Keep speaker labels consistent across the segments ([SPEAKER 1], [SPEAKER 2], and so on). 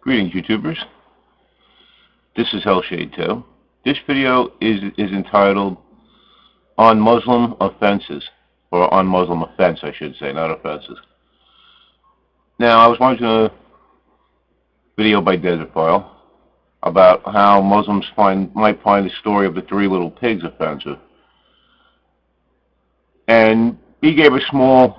[SPEAKER 1] Greetings, YouTubers. This is Hellshade 2. This video is entitled On Muslim Offenses, or On Muslim Offense, I should say, not offenses. Now, I was watching a video by desertphile about how Muslims might find the story of the three little pigs offensive. And he gave a small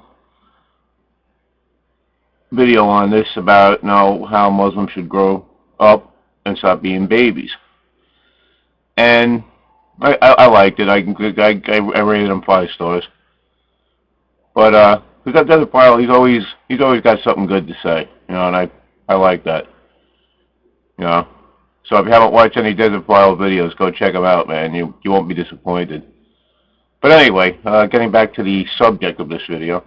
[SPEAKER 1] video on this about how Muslims should grow up and stop being babies. And I liked it. I rated him 5 stars. But with that desertphile, he's always got something good to say, and I like that. So if you haven't watched any desertphile videos, go check them out, man. You won't be disappointed. But anyway, getting back to the subject of this video,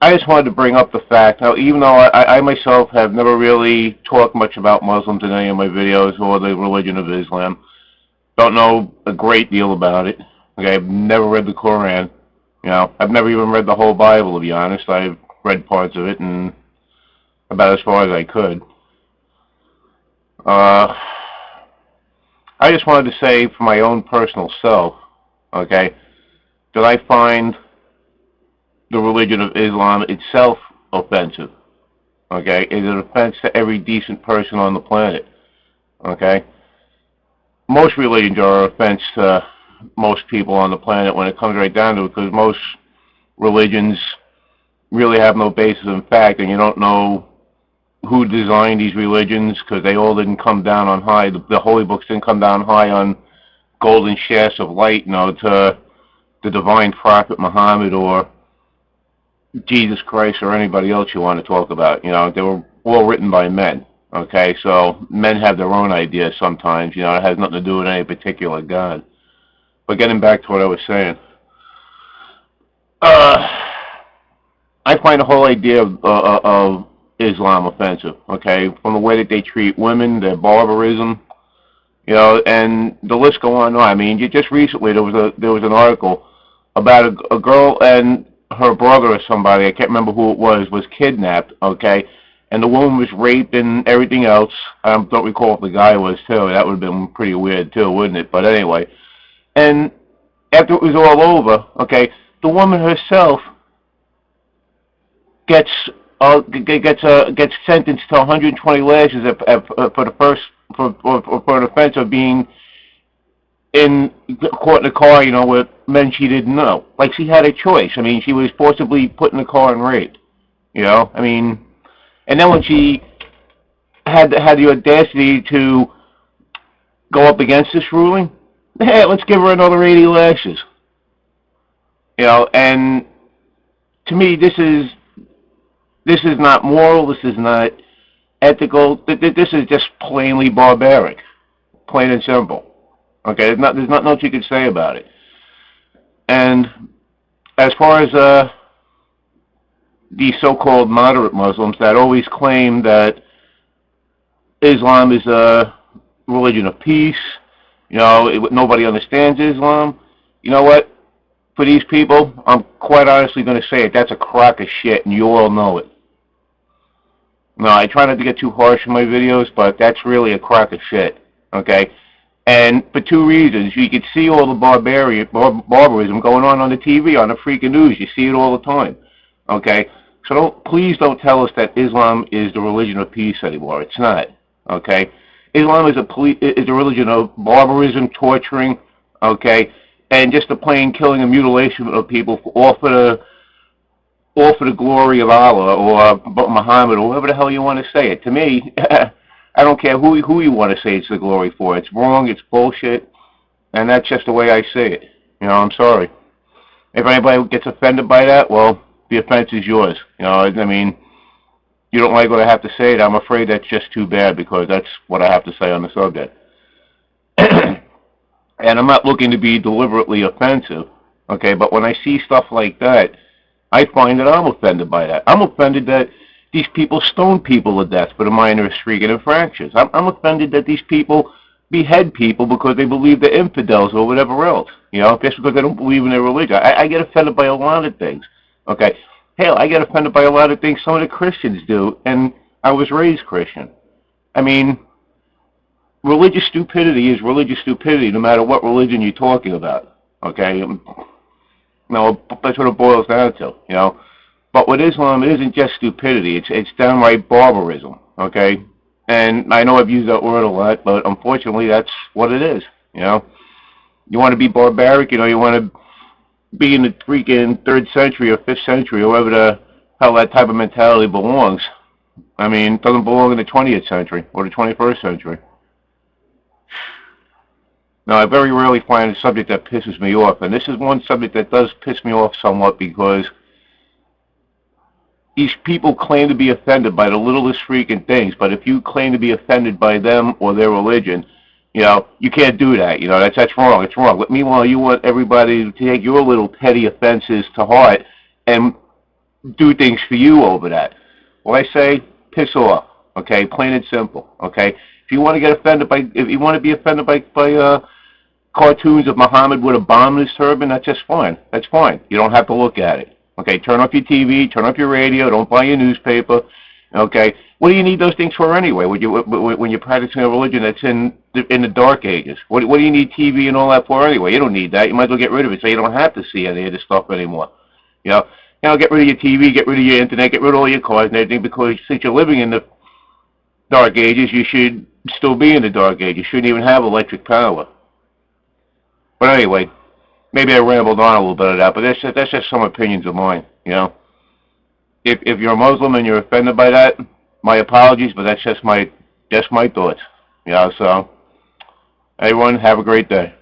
[SPEAKER 1] I just wanted to bring up the fact, now even though I myself have never really talked much about Muslims in any of my videos or the religion of Islam, don't know a great deal about it. Okay, I've never read the Quran. I've never even read the whole Bible, to be honest. I've read parts of it and about as far as I could. I just wanted to say for my own personal self, okay, that I find the religion of Islam itself offensive. Okay, it is an offense to every decent person on the planet. Okay, most religions are an offense to most people on the planet when it comes right down to it, because most religions really have no basis in fact, and you don't know who designed these religions, because they all didn't come down on high. The holy books didn't come down high on golden shafts of light, to the divine prophet Muhammad or Jesus Christ or anybody else you want to talk about. They were all written by men. Okay, so men have their own ideas sometimes. It has nothing to do with any particular God. But getting back to what I was saying, I find the whole idea of Islam offensive. Okay, from the way that they treat women, their barbarism, and the list go on and on. I mean, just recently there was an article about a girl and her brother or somebody, I can't remember who it was kidnapped, okay, and the woman was raped and everything else. I don't recall if the guy was too. That would have been pretty weird too, wouldn't it? But anyway, and after it was all over, okay, the woman herself gets sentenced to 120 lashes for an offense of being caught in a car, with men she didn't know. Like she had a choice. I mean, she was forcibly put in the car and raped. I mean, and then when she had the audacity to go up against this ruling, hey, let's give her another 80 lashes. And to me, this is not moral. This is not ethical. This is just plainly barbaric, plain and simple. Okay, there's not much you can say about it. And as far as the so-called moderate Muslims that always claim that Islam is a religion of peace, nobody understands Islam. You know what? For these people, I'm quite honestly going to say it. That's a crock of shit, and you all know it. No, I try not to get too harsh in my videos, but that's really a crock of shit. Okay. And for 2 reasons. You can see all the barbarism going on the TV, on the freaking news. You see it all the time. Okay? So please don't tell us that Islam is the religion of peace anymore. It's not. Okay? Islam is a religion of barbarism, torturing, okay, and just the plain killing and mutilation of people all for the glory of Allah or Muhammad or whatever the hell you want to say it. To me, I don't care who you want to say it's the glory for. It's wrong, it's bullshit, and that's just the way I say it. I'm sorry. If anybody gets offended by that, well, the offense is yours. I mean, you don't like what I have to say, I'm afraid that's just too bad, because that's what I have to say on the subject. And I'm not looking to be deliberately offensive, okay, but when I see stuff like that, I find that I'm offended by that. I'm offended that these people stone people to death for the minor freaking infractions. I'm offended that these people behead people because they believe they're infidels or whatever else. Just because they don't believe in their religion. I get offended by a lot of things. Okay, hell, I get offended by a lot of things some of the Christians do, and I was raised Christian. I mean, religious stupidity is religious stupidity, no matter what religion you're talking about. Okay, no, that's what it boils down to. But with Islam, it isn't just stupidity. It's downright barbarism. Okay, and I know I've used that word a lot, but unfortunately, that's what it is. You want to be barbaric. You want to be in the freaking 3rd century or 5th century, or wherever the hell that type of mentality belongs. I mean, it doesn't belong in the 20th century or the 21st century. Now, I very rarely find a subject that pisses me off, and this is one subject that does piss me off somewhat, because these people claim to be offended by the littlest freaking things, but if you claim to be offended by them or their religion, you can't do that. That's wrong. It's wrong. But meanwhile, you want everybody to take your little petty offenses to heart and do things for you over that. Well, I say, piss off. Okay, plain and simple. Okay, if you want to get offended if you want to be offended by cartoons of Muhammad with a bomb in his turban, that's just fine. That's fine. You don't have to look at it. Okay, turn off your TV, turn off your radio, don't buy your newspaper. Okay, what do you need those things for anyway? When you're practicing a religion that's in the Dark Ages, what do you need TV and all that for anyway? You don't need that. You might as well get rid of it so you don't have to see any of this stuff anymore. Get rid of your TV, get rid of your internet, get rid of all your cars and everything, because since you're living in the Dark Ages, you should still be in the Dark Ages. You shouldn't even have electric power. But anyway, maybe I rambled on a little bit of that, but that's just some opinions of mine. If you're a Muslim and you're offended by that, my apologies, but that's just my thoughts. So everyone, have a great day.